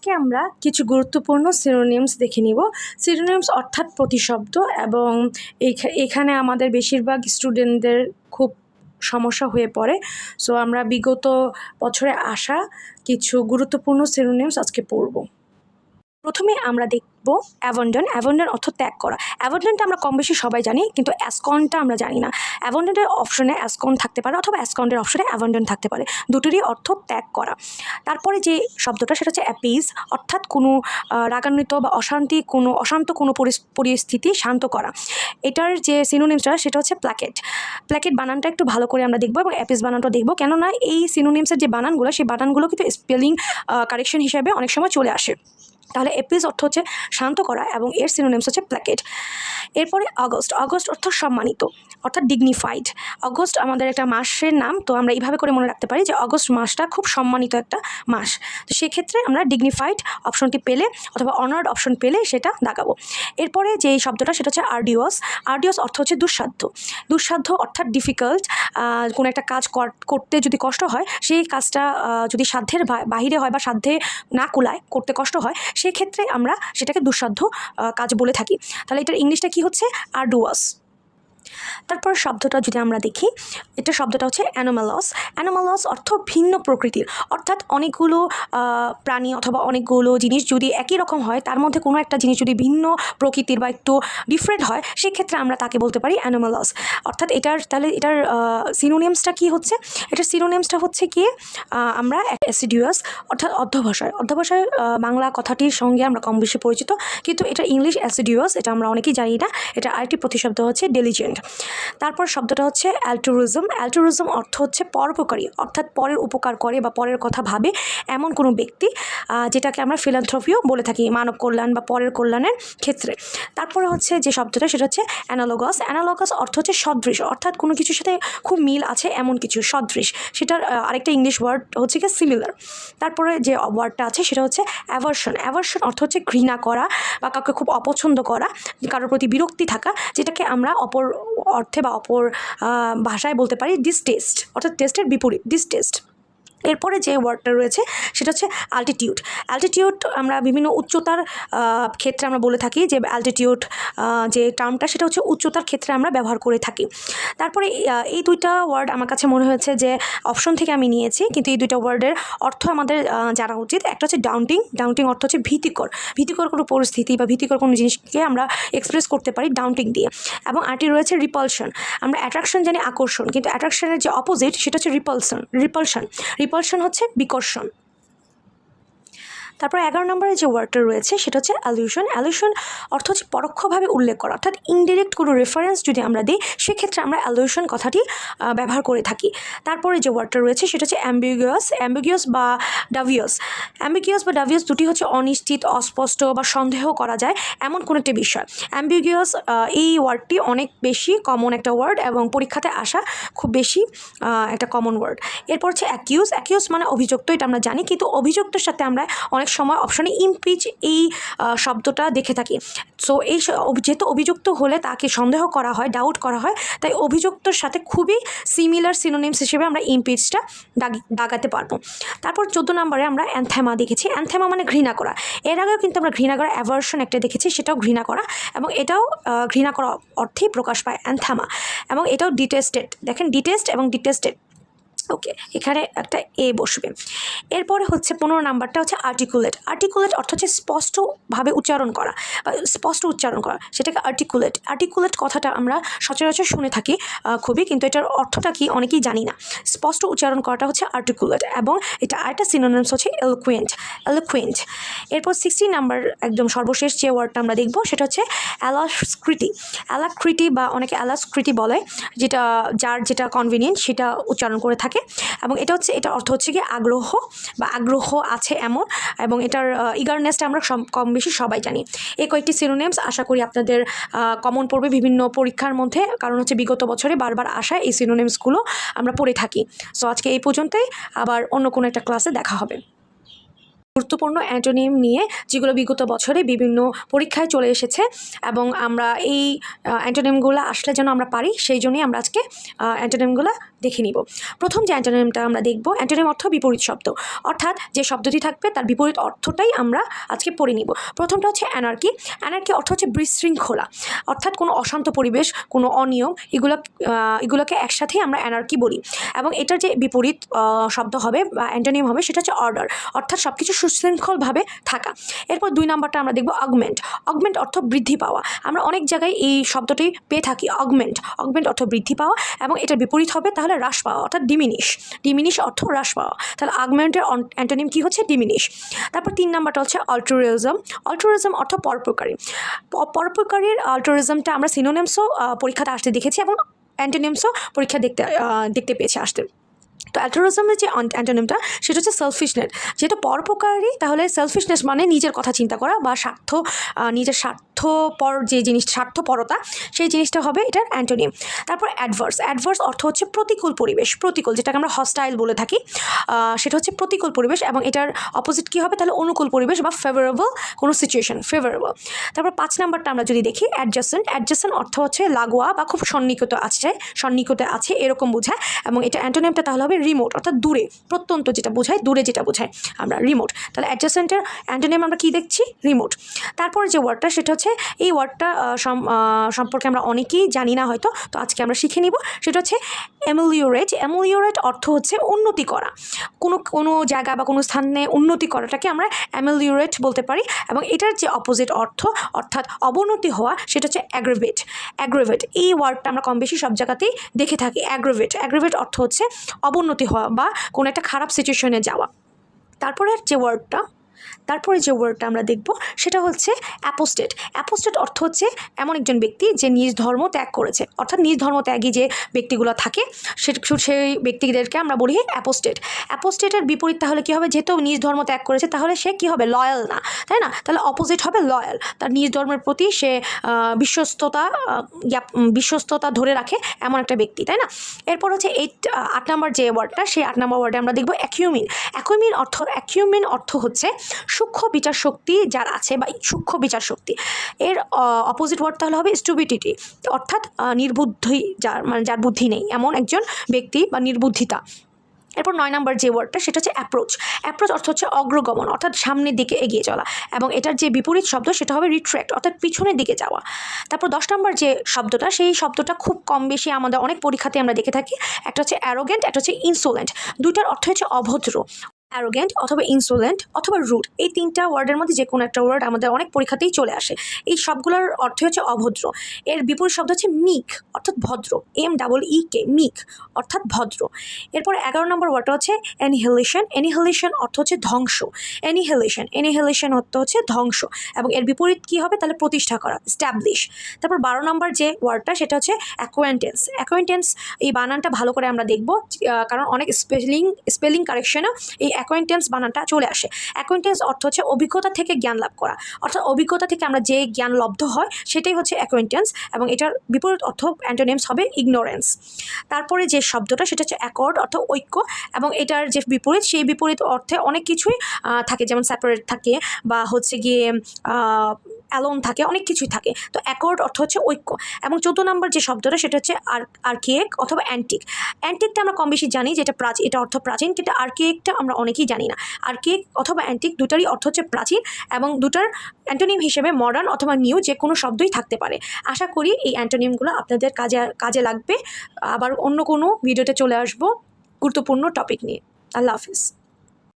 আমরা কিছু গুরুত্বপূর্ণ সিনোনিমস দেখে নিব। সিনোনিমস অর্থাৎ প্রতিশব্দ, এবং এখানে আমাদের বেশিরভাগ স্টুডেন্টদের খুব সমস্যা হয়ে পড়ে। সো আমরা বিগত বছরে আসা কিছু গুরুত্বপূর্ণ সিনোনিমস আজকে পড়ব। প্রথমে আমরা দেখব অ্যাবন্ডন। অ্যাবন্ডন অর্থ ত্যাগ করা। অ্যাবন্ডনটা আমরা কম বেশি সবাই জানি, কিন্তু অ্যাসকনটা আমরা জানি না। অ্যাবন্ডনের অপশনে অ্যাসকন থাকতে পারে অথবা অ্যাসকনের অপশনে অ্যাবন্ডন থাকতে পারে, দুটোরই অর্থ ত্যাগ করা। তারপরে যে শব্দটা সেটা হচ্ছে অ্যাপিজ, অর্থাৎ কোনো রাগান্বিত বা অশান্ত কোনো পরিস্থিতি শান্ত করা। এটার যে সিনোনিমসটা সেটা হচ্ছে প্ল্যাকেট। প্ল্যাকেট বানানটা একটু ভালো করে আমরা দেখবো এবং অ্যাপিজ বানানটা দেখবো, কেননা এই সিনোনিমসের যে বানানগুলো সেই বানানগুলো কিন্তু স্পেলিং কারেকশন হিসেবে অনেক সময় চলে আসে। তাহলে এপিজ অর্থ হচ্ছে শান্ত করা এবং এর সিনোনিমস হচ্ছে প্ল্যাকেট। এরপরে অগস্ট। অগস্ট অর্থ সম্মানিত, অর্থাৎ ডিগনিফাইড। অগস্ট আমাদের একটা মাসের নাম, তো আমরা এইভাবে করে মনে রাখতে পারি যে অগস্ট মাসটা খুব সম্মানিত একটা মাস। তো সেক্ষেত্রে আমরা ডিগনিফাইড অপশনটি পেলে অথবা অনার্ড অপশন পেলে সেটা দাগাবো। এরপরে যে শব্দটা সেটা হচ্ছে আর্ডিওস। আর্ডিওস অর্থ হচ্ছে দুঃসাধ্য। দুঃসাধ্য অর্থাৎ ডিফিকাল্ট। কোনো একটা কাজ করতে যদি কষ্ট হয়, সেই কাজটা যদি সাধ্যের বাহিরে হয় বা সাধ্যে না কুলায়, করতে কষ্ট হয়, সেক্ষেত্রে আমরা সেটাকে দুঃসাধ্য কাজ বলে থাকি। তাহলে এটার ইংলিশটা কি হচ্ছে? আর্ডুয়াস। তারপর শব্দটা যদি আমরা দেখি, এটা শব্দটা হচ্ছে অ্যানোমালস। অ্যানোমালস অর্থ ভিন্ন প্রকৃতির, অর্থাৎ অনেকগুলো প্রাণী অথবা অনেকগুলো জিনিস যদি একই রকম হয়, তার মধ্যে কোনো একটা জিনিস যদি ভিন্ন প্রকৃতির বা একটু ডিফারেন্ট হয়, সেক্ষেত্রে আমরা তাকে বলতে পারি অ্যানোমালস। অর্থাৎ এটার সিনোনিমসটা কি হচ্ছে? এটার সিনোনিমসটা হচ্ছে কি, আমরা অ্যাসিডিউয়াস অর্থাৎ অধ্যবসায়। অধ্যবসায় বাংলা কথাটির সঙ্গে আমরা কম বেশি পরিচিত, কিন্তু এটা ইংলিশ অ্যাসিডিউয়াস, এটা আমরা অনেকেই জানি না। এটা আরেকটি প্রতিশব্দ হচ্ছে ডেলিজেন্ট। তারপর শব্দটা হচ্ছে অ্যালট্রুইজম। অ্যালট্রুইজম অর্থ হচ্ছে পরোপকারী, অর্থাৎ পরের উপকার করে বা পরের কথা ভাবে এমন কোনো ব্যক্তি, যেটাকে আমরা ফিলান্থ্রপিও বলে থাকি, মানব কল্যাণ বা পরের কল্যাণের ক্ষেত্রে। তারপরে হচ্ছে যে শব্দটা সেটা হচ্ছে অ্যানালগাস। অ্যানালগাস অর্থ হচ্ছে সদৃশ, অর্থাৎ কোনো কিছুর সাথে খুব মিল আছে এমন কিছু, সদৃশ। সেটার আরেকটা ইংলিশ ওয়ার্ড হচ্ছে কি সিমিলার। তারপরে যে ওয়ার্ডটা আছে সেটা হচ্ছে অ্যাভার্সন। অ্যাভার্সন অর্থ হচ্ছে ঘৃণা করা বা কাউকে খুব অপছন্দ করা, কারোর প্রতি বিরক্তি থাকা, যেটাকে আমরা অপর অর্থে বা অপর ভাষায় বলতে পারি ডিসটেস্ট, অর্থাৎ টেস্টের বিপরীত, ডিসটেস্ট। এরপরে যে ওয়ার্ডটা রয়েছে সেটা হচ্ছে অ্যালটিটিউড। অ্যালটিটিউড আমরা বিভিন্ন উচ্চতার ক্ষেত্রে আমরা বলে থাকি যে অ্যালটিটিউড যে টার্মটা সেটা হচ্ছে উচ্চতার ক্ষেত্রে আমরা ব্যবহার করে থাকি। তারপরে এই দুইটা ওয়ার্ড আমার কাছে মনে হয়েছে যে অপশন থেকে আমি নিয়েছি, কিন্তু এই দুইটা ওয়ার্ডের অর্থ আমাদের জানা উচিত। একটা হচ্ছে ডাউন্টিং। ডাউন্টিং অর্থ হচ্ছে ভীতিকর। ভীতিকর কোনো পরিস্থিতি বা ভীতিকর কোনো জিনিসকে আমরা এক্সপ্রেস করতে পারি ডাউন্টিং দিয়ে। এবং আরটি রয়েছে রিপালশন। আমরা অ্যাট্রাকশন জানি আকর্ষণ, কিন্তু অ্যাট্রাকশনের যে অপোজিট সেটা হচ্ছে রিপালশন। রিপালশন হচ্ছে বিকর্ষণ। তারপর 11 নম্বরে যে ওয়ার্ডটা রয়েছে সেটা হচ্ছে অ্যালিউশন। অ্যালিউশন অর্থ হচ্ছে পরোক্ষভাবে উল্লেখ করা, অর্থাৎ ইনডিরেক্ট কোনো রেফারেন্স যদি আমরা দিই, সেক্ষেত্রে আমরা অ্যালিউশন কথাটি ব্যবহার করে থাকি। তারপরে যে ওয়ার্ডটা রয়েছে সেটা হচ্ছে অ্যাম্বিগুয়াস। অ্যাম্বিগুয়াস বা ডাভিয়াস। অ্যাম্বিগুয়াস বা ডাভিয়াস দুটি হচ্ছে অনিশ্চিত, অস্পষ্ট বা সন্দেহ করা যায় এমন কোনো একটা বিষয়। অ্যাম্বিগুয়াস এই ওয়ার্ডটি অনেক বেশি কমন একটা ওয়ার্ড এবং পরীক্ষাতে আসা খুব বেশি একটা কমন ওয়ার্ড। এরপর হচ্ছে অ্যাকিউজ। অ্যাকিউজ মানে অভিযুক্ত, এটা আমরা জানি, কিন্তু অভিযুক্তের সাথে আমরা অনেক সময় অপশনে ইমপিচ এই শব্দটা দেখে থাকি। সো এই যেহেতু অভিযুক্ত হলে তাকে সন্দেহ করা হয়, ডাউট করা হয়, তাই অভিযুক্তর সাথে খুবই সিমিলার সিনোনিমস হিসেবে আমরা ইমপিচটা দাগাতে পারবো। তারপর 14 নম্বরে আমরা অ্যানথেমা দেখেছি। অ্যানথেমা মানে ঘৃণা করা। এর আগেও কিন্তু আমরা ঘৃণা করা অ্যাভার্সন একটা দেখেছি, সেটাও ঘৃণা করা, এবং এটাও ঘৃণা করা অর্থেই প্রকাশ পায় অ্যানথেমা। এবং এটাও ডিটেস্টেড। দেখেন, ডিটেস্ট এবং ডিটেস্টেড। ওকে, এখানে একটা এ বসবে। এরপরে হচ্ছে 15 নাম্বারটা হচ্ছে আর্টিকুলেট। আর্টিকুলেট অর্থ হচ্ছে স্পষ্টভাবে উচ্চারণ করা বা স্পষ্ট উচ্চারণ করা, সেটাকে আর্টিকুলেট। আর্টিকুলেট কথাটা আমরা সচরাচর শুনে থাকি খুবই, কিন্তু এটার অর্থটা কি অনেকেই জানি না। স্পষ্ট উচ্চারণ করাটা হচ্ছে আর্টিকুলেট, এবং এটা আরেকটা সিনোনিমস হচ্ছে এলোকুয়েন্ট। এলোকুয়েন্ট। এরপর 16 নাম্বার একদম সর্বশেষ যে ওয়ার্ডটা আমরা দেখব সেটা হচ্ছে অ্যালাক্রিটি। অ্যালাক্রিটি বা অনেকে অ্যালাক্রিটি বলে, যার যেটা কনভিনিয়েন্ট সেটা উচ্চারণ করে থাকে। এবং এটা অর্থ হচ্ছে কি আগ্রহ বা আগ্রহ আছে এমন, এবং এটার ইগারনেসটা আমরা কম বেশি সবাই জানি। এই কয়েকটি সিনোনিমস আশা করি আপনাদের কমন পড়বে বিভিন্ন পরীক্ষার মধ্যে, কারণ হচ্ছে বিগত বছরে বারবার আসা এই সিনোনিমসগুলো আমরা পড়ে থাকি। সো আজকে এই পর্যন্তই, আবার অন্য কোনো একটা ক্লাসে দেখা হবে। গুরুত্বপূর্ণ অ্যান্টোনিম নিয়ে যেগুলো বিগত বছরে বিভিন্ন পরীক্ষায় চলে এসেছে এবং আমরা এই অ্যান্টোনিমগুলো আসলে যেন আমরা পারি, সেই জন্যই আমরা আজকে অ্যান্টোনিমগুলো দেখে নিব। প্রথম যে অ্যান্টোনিমটা আমরা দেখব, অ্যান্টোনিম অর্থ বিপরীত শব্দ, অর্থাৎ যে শব্দটি থাকবে তার বিপরীত অর্থটাই আমরা আজকে পড়ে নিব। প্রথমটা হচ্ছে অ্যানার্কি। অ্যানার্কি অর্থ হচ্ছে বিশৃঙ্খলা, অর্থাৎ কোনো অশান্ত পরিবেশ, কোনো অনিয়ম, এগুলোকে একসাথেই আমরা অ্যানার্কি বলি। এবং এটার যে বিপরীত শব্দ হবে বা অ্যান্টোনিম হবে সেটা হচ্ছে অর্ডার, অর্থাৎ সব কিছু সুশৃঙ্খলভাবে থাকা। এরপর 2 নাম্বারটা আমরা দেখব অগমেন্ট। অগমেন্ট অর্থ বৃদ্ধি পাওয়া। আমরা অনেক জায়গায় এই শব্দটি পেয়ে থাকি, অগমেন্ট অর্থ বৃদ্ধি পাওয়া, এবং এটার বিপরীত হবে তাহলে হ্রাস পাওয়া, অর্থাৎ ডিমিনিশ অর্থ হ্রাস পাওয়া। তাহলে অগমেন্টের অ্যান্টোনিম কী হচ্ছে? ডিমিনিশ। তারপর 3 নাম্বারটা হচ্ছে অল্ট্রুরিজম অর্থ পরোপকারীর অল্ট্রুরিজমটা আমরা সিনোনিমসও পরীক্ষাতে আসতে দেখেছি এবং অ্যান্টোনিমসও পরীক্ষা দেখতে পেয়েছি আসতে। তো অ্যাল্ট্রুরিজমের যে অ্যান্টোনিমটা সেটা হচ্ছে সেলফিশনেস। যেহেতু পরোপকারী, তাহলে সেলফিশনেস মানে নিজের কথা চিন্তা করা বা নিজের স্বার্থপর যে জিনিস, স্বার্থপরতা, সেই জিনিসটা হবে এটার অ্যান্টোনিম। তারপর অ্যাডভার্স অর্থ হচ্ছে প্রতিকূল পরিবেশ, যেটাকে আমরা হস্টাইল বলে থাকি, সেটা হচ্ছে প্রতিকূল পরিবেশ, এবং এটার অপোজিট কী হবে? তাহলে অনুকূল পরিবেশ বা ফেভারেবল কোনো সিচুয়েশন, ফেভারেবল। তারপর 5 নাম্বারটা আমরা যদি দেখি অ্যাডজাসেন্ট অর্থ হচ্ছে লাগোয়া বা খুব সন্নিকটে আছে এরকম বোঝায়, এবং এটা অ্যান্টোনিমটা তাহলে হবে রিমোট, অর্থাৎ দূরে, প্রত্যন্ত যেটা বোঝায়, আমরা রিমোট। তাহলে অ্যাডজাসেন্টের অ্যান্টোনিম আমরা কী দেখছি? রিমোট। তারপর যে ওয়ার্ডটা সেটা হচ্ছে, এই ওয়ার্ডটা সম্পর্কে আমরা অনেকেই জানি না হয়তো, তো আজকে আমরা শিখে নিব। সেটা হচ্ছে অ্যামেলিওরেট অর্থ হচ্ছে উন্নতি করা, কোনো জায়গা বা কোনো স্থানে উন্নতি করাটাকে আমরা অ্যামেলিওরেট বলতে পারি। এবং এটার যে অপোজিট অর্থ, অর্থাৎ অবনতি হওয়া, সেটা হচ্ছে অ্যাগ্রেভেট। এই ওয়ার্ডটা আমরা কম বেশি সব জায়গাতেই দেখে থাকি। অ্যাগ্রেভেট অর্থ হচ্ছে অবনতি হওয়া বা কোনো একটা খারাপ সিচুয়েশনে যাওয়া। তারপরে যে ওয়ার্ডটা আমরা দেখব সেটা হচ্ছে অ্যাপোস্টেট অর্থ হচ্ছে এমন একজন ব্যক্তি যে নিজ ধর্ম ত্যাগ করেছে, অর্থাৎ নিজ ধর্ম ত্যাগী যে ব্যক্তিগুলো থাকে সেই ব্যক্তিদেরকে আমরা বলি অ্যাপোস্টেটের বিপরীত তাহলে কী হবে? যেহেতু নিজ ধর্ম ত্যাগ করেছে, তাহলে সে কী হবে? লয়াল না, তাই না? তাহলে অপোজিট হবে লয়াল, তার নিজ ধর্মের প্রতি সে বিশ্বস্ততা ধরে রাখে, এমন একটা ব্যক্তি, তাই না? এরপর হচ্ছে 8 নাম্বার যে ওয়ার্ডটা, সেই 8 নাম্বার ওয়ার্ডে আমরা দেখব অ্যাকিউমেন অর্থ হচ্ছে সূক্ষ্ম বিচার শক্তি যার আছে বা সূক্ষ্ম বিচার শক্তি। এর অপোজিট ওয়ার্ড তাহলে হবে স্টুপিডিটি, অর্থাৎ নির্বুদ্ধি, যার বুদ্ধি নেই, এমন একজন ব্যক্তি বা নির্বুদ্ধিতা। এরপর 9 নাম্বার যে ওয়ার্ডটা সেটা হচ্ছে অ্যাপ্রোচ অর্থ হচ্ছে অগ্রগমন, অর্থাৎ সামনের দিকে এগিয়ে চলা, এবং এটার যে বিপরীত শব্দ সেটা হবে রিট্র্যাক্ট, অর্থাৎ পিছনের দিকে যাওয়া। তারপর 10 নাম্বার যে শব্দটা, সেই শব্দটা খুব কম বেশি আমাদের অনেক পরীক্ষাতে আমরা দেখে থাকি। একটা হচ্ছে অ্যারোগেন্ট, একটা হচ্ছে ইনসোলেন্ট। দুইটার অর্থ হচ্ছে অভদ্র। অ্যারোগেন্ট অথবা ইনসোলেন্ট অথবা রুড, এই 3টা ওয়ার্ডের মধ্যে যে কোনো একটা ওয়ার্ড আমাদের অনেক পরীক্ষাতেই চলে আসে। এই সবগুলোর অর্থ হচ্ছে অভদ্র। এর বিপরীত শব্দ হচ্ছে মিক, অর্থাৎ ভদ্র, MEEK, মিক অর্থাৎ ভদ্র। এরপর 11 নম্বর ওয়ার্ডটা হচ্ছে অ্যানিহিলেশন অর্থ হচ্ছে ধ্বংস। অ্যানিহিলেশন অর্থ হচ্ছে ধ্বংস, এবং এর বিপরীত কী হবে? তাহলে প্রতিষ্ঠা করা, স্ট্যাবলিশ। তারপর 12 নম্বর যে ওয়ার্ডটা সেটা হচ্ছে অ্যাকোয়েন্টেন্স। এই বানানটা ভালো করে আমরা দেখব, কারণ অনেক স্পেলিং কারেকশনে এই অ্যাকোয়েন্টেন্স বানানটা চলে আসে। অ্যাকোয়েন্টেন্স অর্থ হচ্ছে অভিজ্ঞতা থেকে জ্ঞান লাভ করা, অর্থাৎ অভিজ্ঞতা থেকে আমরা যে জ্ঞান লব্ধ হয় সেটাই হচ্ছে অ্যাকোয়েন্টেন্স, এবং এটার বিপরীত অর্থ অ্যান্টোনিমস হবে ইগনোরেন্স। তারপরে যে শব্দটা সেটা হচ্ছে অ্যাকর্ড, অর্থ ঐক্য, এবং এটার যে বিপরীত, সেই বিপরীত অর্থে অনেক কিছুই থাকে, যেমন সেপারেট থাকে বা হচ্ছে গিয়ে অ্যালোন থাকে, অনেক কিছুই থাকে। তো অ্যাকর্ড অর্থ হচ্ছে ঐক্য। এবং 14 নম্বর যে শব্দটা সেটা হচ্ছে আর্কিয়েক অথবা অ্যান্টিকটা আমরা কম বেশি জানি যে এটা অর্থ প্রাচীন, কিন্তু আর্কিয়েকটা আমরা অনেকেই জানি না। আর্কিয়েক অথবা অ্যান্টিক দুটারই অর্থ হচ্ছে প্রাচীন, এবং দুটার অ্যান্টোনিম হিসেবে মডার্ন অথবা নিউ যে কোনো শব্দই থাকতে পারে। আশা করি এই অ্যান্টোনিমগুলো আপনাদের কাজে লাগবে। আবার অন্য কোনো ভিডিওতে চলে আসবো গুরুত্বপূর্ণ টপিক নিয়ে। আল্লাহ হাফিজ।